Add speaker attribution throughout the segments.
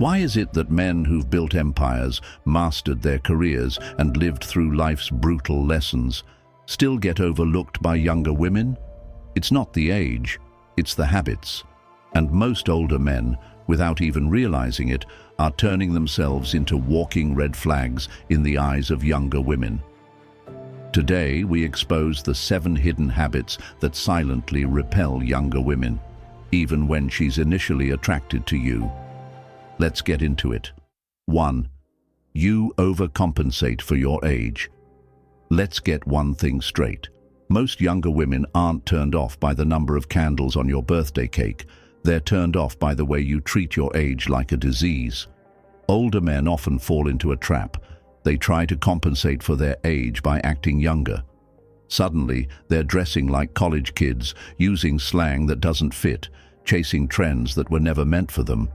Speaker 1: Why is it that men who've built empires, mastered their careers, and lived through life's brutal lessons still get overlooked by younger women? It's not the age, it's the habits. And most older men, without even realizing it, are turning themselves into walking red flags in the eyes of younger women. Today, we expose the 7 hidden habits that silently repel younger women, even when she's initially attracted to you. Let's get into it. 1. You overcompensate for your age. Let's get one thing straight. Most younger women aren't turned off by the number of candles on your birthday cake. They're turned off by the way you treat your age like a disease. Older men often fall into a trap. They try to compensate for their age by acting younger. Suddenly, they're dressing like college kids, using slang that doesn't fit, chasing trends that were never meant for them.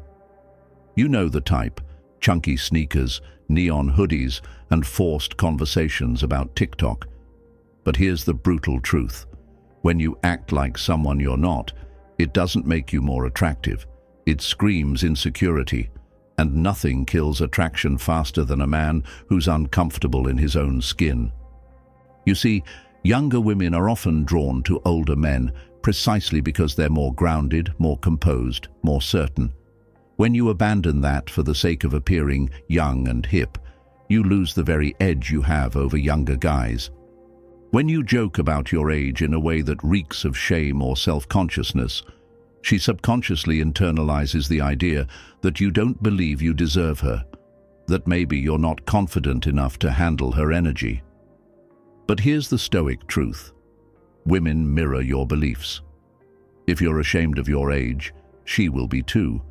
Speaker 1: You know the type: chunky sneakers, neon hoodies, and forced conversations about TikTok. But here's the brutal truth. When you act like someone you're not, it doesn't make you more attractive. It screams insecurity. And nothing kills attraction faster than a man who's uncomfortable in his own skin. You see, younger women are often drawn to older men precisely because they're more grounded, more composed, more certain. When you abandon that for the sake of appearing young and hip, you lose the very edge you have over younger guys. When you joke about your age in a way that reeks of shame or self-consciousness, she subconsciously internalizes the idea that you don't believe you deserve her, that maybe you're not confident enough to handle her energy. But here's the stoic truth. Women mirror your beliefs. If you're ashamed of your age, she will be too.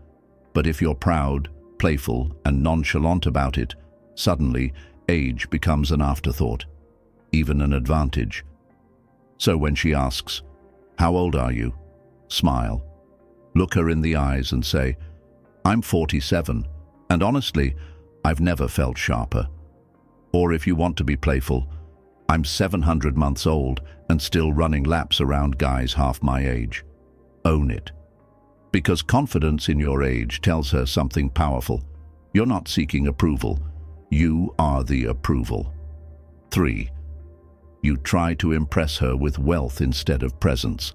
Speaker 1: But if you're proud, playful, and nonchalant about it, suddenly age becomes an afterthought, even an advantage. So when she asks, "How old are you?" smile. Look her in the eyes and say, "I'm 47, and honestly, I've never felt sharper." Or if you want to be playful, "I'm 700 months old and still running laps around guys half my age." Own it. Because confidence in your age tells her something powerful. You're not seeking approval. You are the approval. 3. You try to impress her with wealth instead of presence.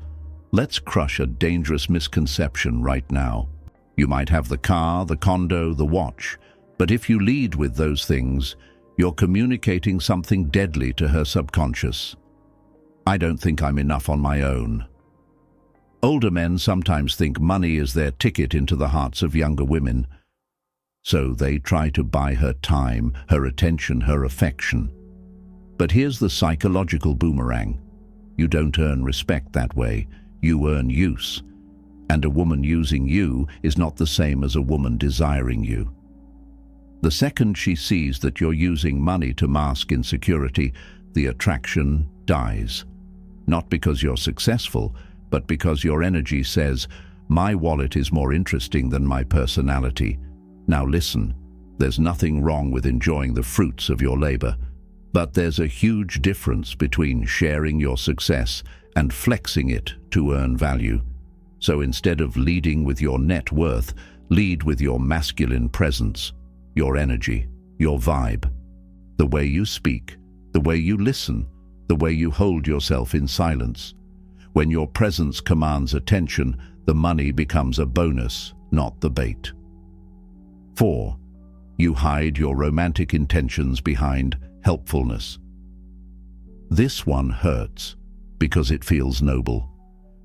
Speaker 1: Let's crush a dangerous misconception right now. You might have the car, the condo, the watch, but if you lead with those things, you're communicating something deadly to her subconscious. I don't think I'm enough on my own. Older men sometimes think money is their ticket into the hearts of younger women. So they try to buy her time, her attention, her affection. But here's the psychological boomerang. You don't earn respect that way. You earn use. And a woman using you is not the same as a woman desiring you. The second she sees that you're using money to mask insecurity, the attraction dies. Not because you're successful, but because your energy says, "My wallet is more interesting than my personality." Now listen, there's nothing wrong with enjoying the fruits of your labor, but there's a huge difference between sharing your success and flexing it to earn value. So instead of leading with your net worth, lead with your masculine presence, your energy, your vibe. The way you speak, the way you listen, the way you hold yourself in silence. When your presence commands attention, the money becomes a bonus, not the bait. 4. You hide your romantic intentions behind helpfulness. This one hurts because it feels noble.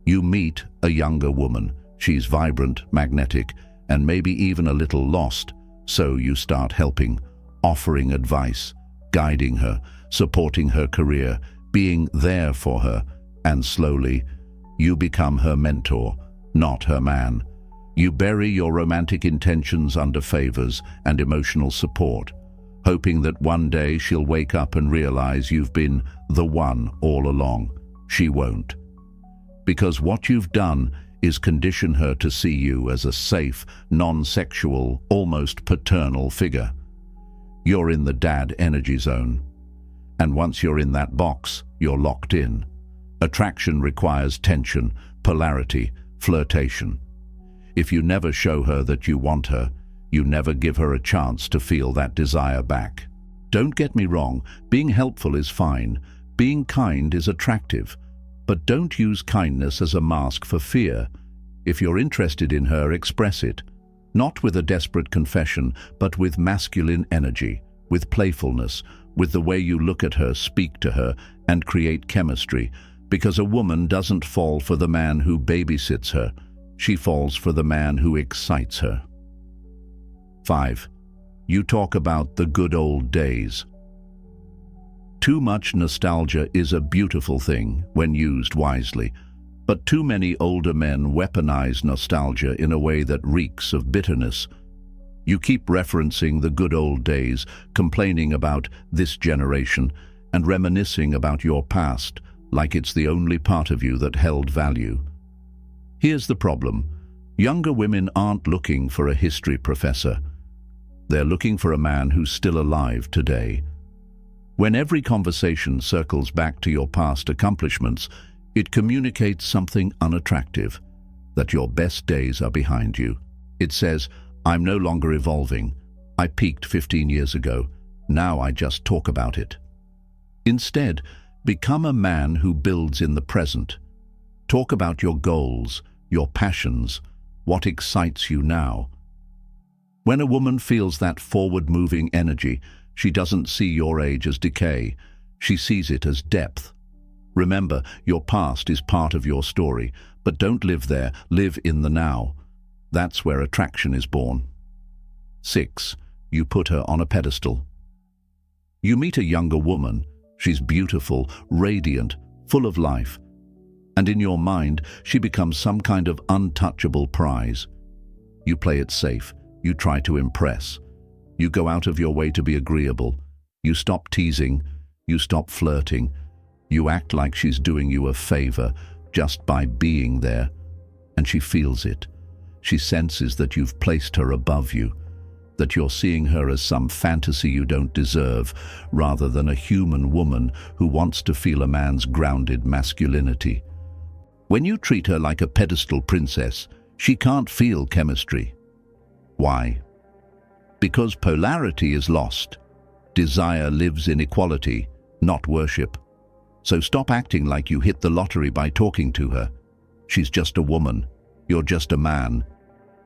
Speaker 1: You meet a younger woman. She's vibrant, magnetic, and maybe even a little lost, so you start helping, offering advice, guiding her, supporting her career, being there for her, and slowly, you become her mentor, not her man. You bury your romantic intentions under favors and emotional support, hoping that one day she'll wake up and realize you've been the one all along. She won't. Because what you've done is condition her to see you as a safe, non-sexual, almost paternal figure. You're in the dad energy zone. And once you're in that box, you're locked in. Attraction requires tension, polarity, flirtation. If you never show her that you want her, You never give her a chance to feel that desire back. Don't get me wrong, being helpful is fine. Being kind is attractive. But don't use kindness as a mask for fear. If you're interested in her, express it. Not with a desperate confession, but with masculine energy, with playfulness, with the way you look at her, speak to her, and create chemistry. Because a woman doesn't fall for the man who babysits her. She falls for the man who excites her. 5. You talk about the good old days. Too much nostalgia is a beautiful thing when used wisely, but too many older men weaponize nostalgia in a way that reeks of bitterness. You keep referencing the good old days, complaining about this generation, and reminiscing about your past, like it's the only part of you that held value. Here's the problem. Younger women aren't looking for a history professor. They're looking for a man who's still alive today. When every conversation circles back to your past accomplishments, it communicates something unattractive, that your best days are behind you. It says, I'm no longer evolving. I peaked 15 years ago. Now I just talk about it. Instead, become a man who builds in the present. Talk about your goals, your passions, what excites you now. When a woman feels that forward-moving energy, she doesn't see your age as decay. She sees it as depth. Remember, your past is part of your story, but don't live there, live in the now. That's where attraction is born. 6. You put her on a pedestal. You meet a younger woman. She's beautiful, radiant, full of life. And in your mind, she becomes some kind of untouchable prize. You play it safe. You try to impress. You go out of your way to be agreeable. You stop teasing. You stop flirting. You act like she's doing you a favor just by being there. And she feels it. She senses that you've placed her above you, that you're seeing her as some fantasy you don't deserve, rather than a human woman who wants to feel a man's grounded masculinity. When you treat her like a pedestal princess, she can't feel chemistry. Why? Because polarity is lost. Desire lives in equality, not worship. So stop acting like you hit the lottery by talking to her. She's just a woman. You're just a man.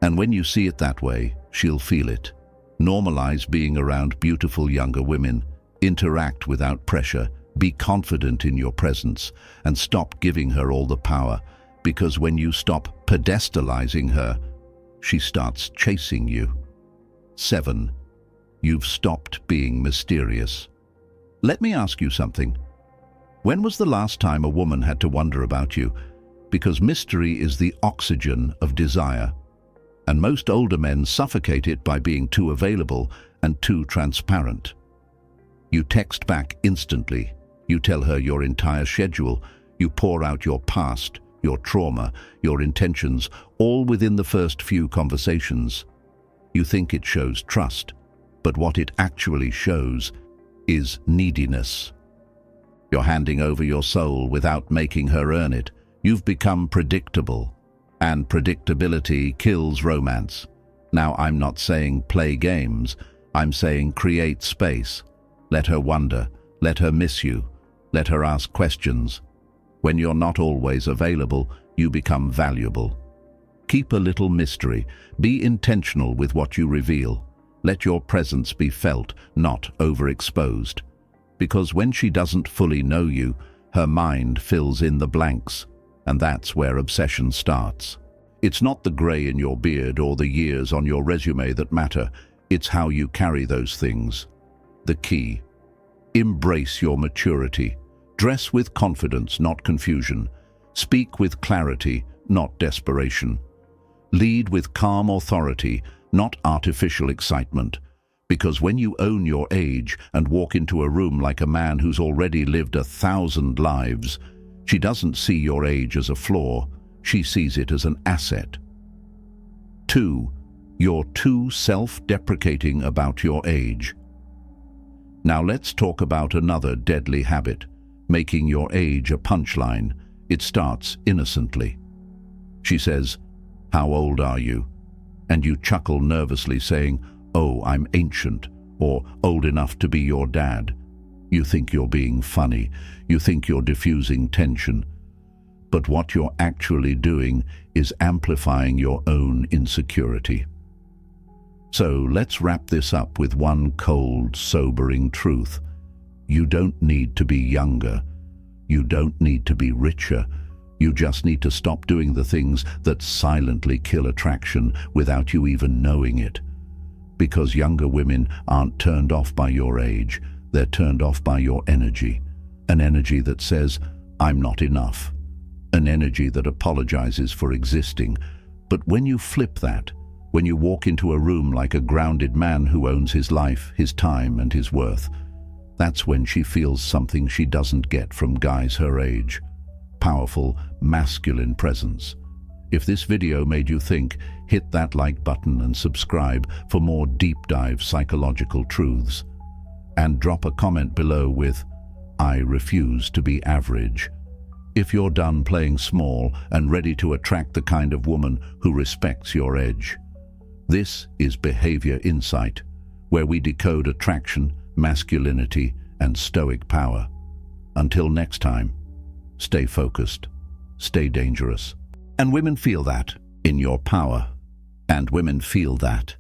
Speaker 1: And when you see it that way, she'll feel it. Normalize being around beautiful younger women. Interact without pressure. Be confident in your presence. And stop giving her all the power. Because when you stop pedestalizing her, she starts chasing you. 7. You've stopped being mysterious. Let me ask you something. When was the last time a woman had to wonder about you? Because mystery is the oxygen of desire. And most older men suffocate it by being too available and too transparent. You text back instantly. You tell her your entire schedule. You pour out your past, your trauma, your intentions, all within the first few conversations. You think it shows trust, but what it actually shows is neediness. You're handing over your soul without making her earn it. You've become predictable, and predictability kills romance. Now, I'm not saying play games. I'm saying create space. Let her wonder. Let her miss you. Let her ask questions. When you're not always available, you become valuable. Keep a little mystery. Be intentional with what you reveal. Let your presence be felt, not overexposed. Because when she doesn't fully know you, her mind fills in the blanks, and that's where obsession starts. It's not the gray in your beard or the years on your resume that matter. It's how you carry those things. The key. Embrace your maturity. Dress with confidence, not confusion. Speak with clarity, not desperation. Lead with calm authority, not artificial excitement. Because when you own your age and walk into a room like a man who's already lived 1,000 lives, she doesn't see your age as a flaw, she sees it as an asset. 2. You're too self-deprecating about your age. Now let's talk about another deadly habit, making your age a punchline. It starts innocently. She says, "How old are you?" and you chuckle nervously saying, "Oh, I'm ancient," or "old enough to be your dad." You think you're being funny. You think you're diffusing tension. But what you're actually doing is amplifying your own insecurity. So let's wrap this up with one cold, sobering truth. You don't need to be younger. You don't need to be richer. You just need to stop doing the things that silently kill attraction without you even knowing it. Because younger women aren't turned off by your age. They're turned off by your energy. An energy that says, "I'm not enough." An energy that apologizes for existing. But when you flip that, when you walk into a room like a grounded man who owns his life, his time, and his worth, that's when she feels something she doesn't get from guys her age. Powerful, masculine presence. If this video made you think, hit that like button and subscribe for more deep dive psychological truths. And drop a comment below with, "I refuse to be average." If you're done playing small and ready to attract the kind of woman who respects your edge. This is Behavior Insight, where we decode attraction, masculinity, and stoic power. Until next time, stay focused, stay dangerous. And women feel that in your power. And women feel that